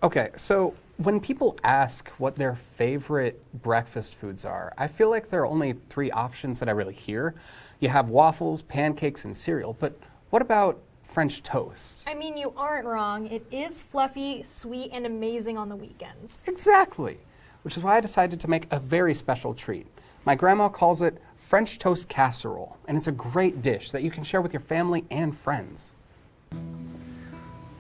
Okay, so when people ask what their favorite breakfast foods are, I feel like there are only three options that I really hear. You have waffles, pancakes, and cereal, but what about French toast? I mean, you aren't wrong. It is fluffy, sweet, and amazing on the weekends. Exactly, which is why I decided to make a very special treat. My grandma calls it French Toast Casserole, and it's a great dish that you can share with your family and friends.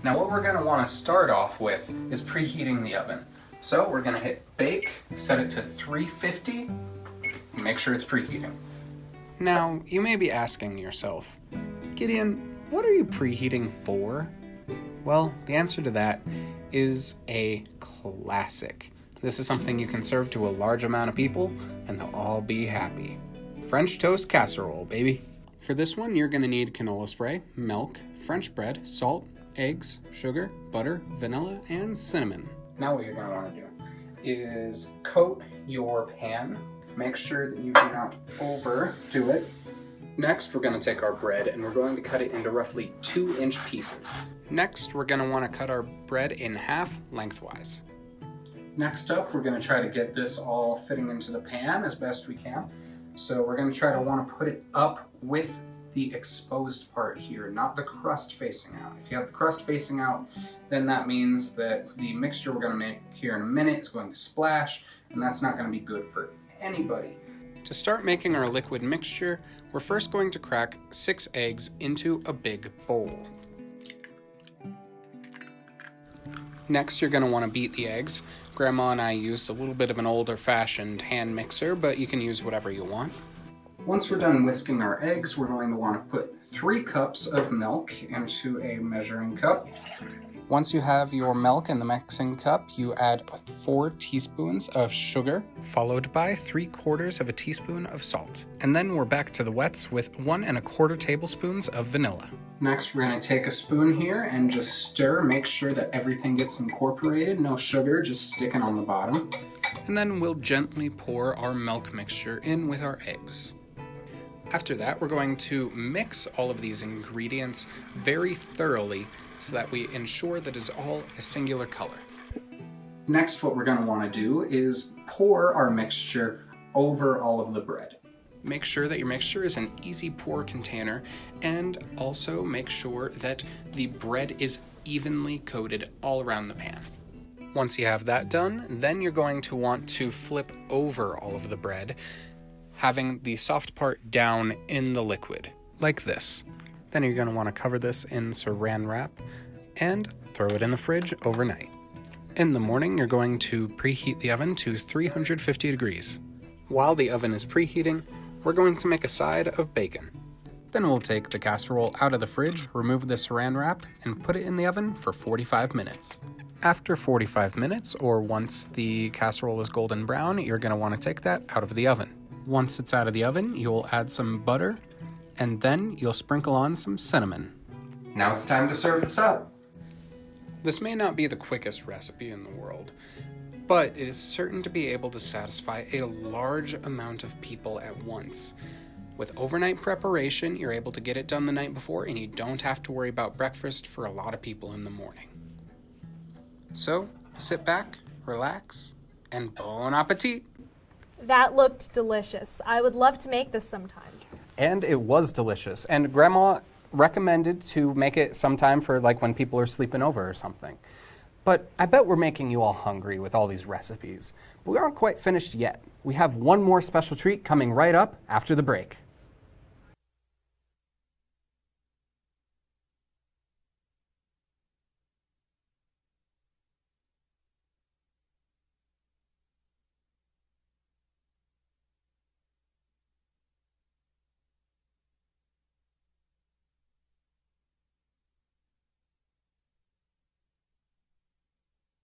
Now what we're going to want to start off with is preheating the oven. So we're going to hit bake, set it to 350, and make sure it's preheating. Now you may be asking yourself, Gideon, what are you preheating for? Well, the answer to that is a classic. This is something you can serve to a large amount of people and they'll all be happy. French Toast Casserole, baby. For this one, you're going to need canola spray, milk, French bread, salt, eggs, sugar, butter, vanilla, and cinnamon. Now what you're going to want to do is coat your pan. Make sure that you do not overdo it. Next, we're going to take our bread and we're going to cut it into roughly 2-inch pieces. Next, we're going to want to cut our bread in half lengthwise. Next up, we're going to try to get this all fitting into the pan as best we can. So we're going to try to want to put it up with the exposed part here, not the crust facing out. If you have the crust facing out, then that means that the mixture we're going to make here in a minute is going to splash, and that's not going to be good for anybody. To start making our liquid mixture, we're first going to crack 6 eggs into a big bowl. Next, you're going to want to beat the eggs. Grandma and I used a little bit of an older-fashioned hand mixer, but you can use whatever you want. Once we're done whisking our eggs, we're going to want to put 3 cups of milk into a measuring cup. Once you have your milk in the mixing cup, you add 4 teaspoons of sugar, followed by 3/4 of a teaspoon of salt. And then we're back to the wets with 1 1/4 tablespoons of vanilla. Next, we're going to take a spoon here and just stir, make sure that everything gets incorporated, no sugar just sticking on the bottom. And then we'll gently pour our milk mixture in with our eggs. After that, we're going to mix all of these ingredients very thoroughly so that we ensure that it's all a singular color. Next, what we're going to want to do is pour our mixture over all of the bread. Make sure that your mixture is an easy pour container, and also make sure that the bread is evenly coated all around the pan. Once you have that done, then you're going to want to flip over all of the bread, having the soft part down in the liquid, like this. Then you're going to want to cover this in saran wrap and throw it in the fridge overnight. In the morning, you're going to preheat the oven to 350 degrees. While the oven is preheating, we're going to make a side of bacon. Then we'll take the casserole out of the fridge, remove the saran wrap, and put it in the oven for 45 minutes. After 45 minutes, or once the casserole is golden brown, you're going to want to take that out of the oven. Once it's out of the oven, you'll add some butter, and then you'll sprinkle on some cinnamon. Now it's time to serve this up. This may not be the quickest recipe in the world, but it is certain to be able to satisfy a large amount of people at once. With overnight preparation, you're able to get it done the night before, and you don't have to worry about breakfast for a lot of people in the morning. So, sit back, relax, and bon appetit! That looked delicious. I would love to make this sometime. And it was delicious. And Grandma recommended to make it sometime for like when people are sleeping over or something. But I bet we're making you all hungry with all these recipes. But we aren't quite finished yet. We have one more special treat coming right up after the break.